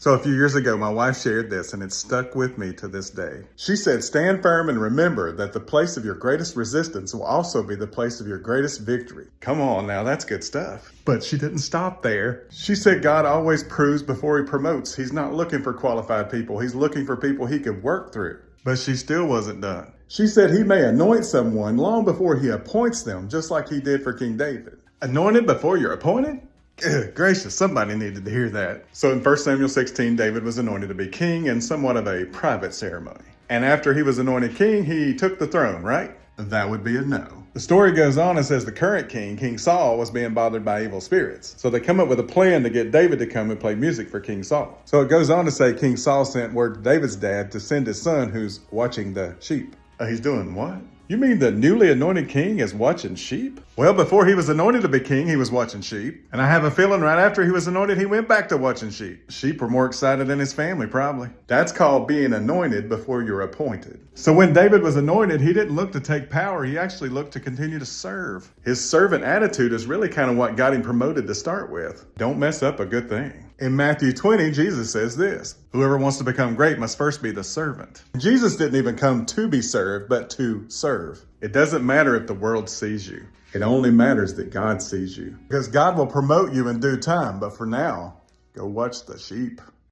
So a few years ago, my wife shared this and it's stuck with me to this day. She said, stand firm and remember that the place of your greatest resistance will also be the place of your greatest victory. Come on now, that's good stuff. But she didn't stop there. She said God always proves before he promotes. He's not looking for qualified people. He's looking for people he could work through. But she still wasn't done. She said he may anoint someone long before he appoints them, just like he did for King David. Anointed before you're appointed? Good gracious, somebody needed to hear that. So in 1 Samuel 16, David was anointed to be king in somewhat of a private ceremony. And after he was anointed king, he took the throne, right? That would be a no. The story goes on and says the current king, King Saul, was being bothered by evil spirits. So they come up with a plan to get David to come and play music for King Saul. So it goes on to say King Saul sent word to David's dad to send his son who's watching the sheep. He's doing what? You mean the newly anointed king is watching sheep? Well, before he was anointed to be king, he was watching sheep. And I have a feeling right after he was anointed, he went back to watching sheep. Sheep were more excited than his family, probably. That's called being anointed before you're appointed. So when David was anointed, he didn't look to take power. He actually looked to continue to serve. His servant attitude is really kind of what got him promoted to start with. Don't mess up a good thing. In Matthew 20, Jesus says this, whoever wants to become great must first be the servant. Jesus didn't even come to be served, but to serve. It doesn't matter if the world sees you. It only matters that God sees you. Because God will promote you in due time, but for now, go watch the sheep.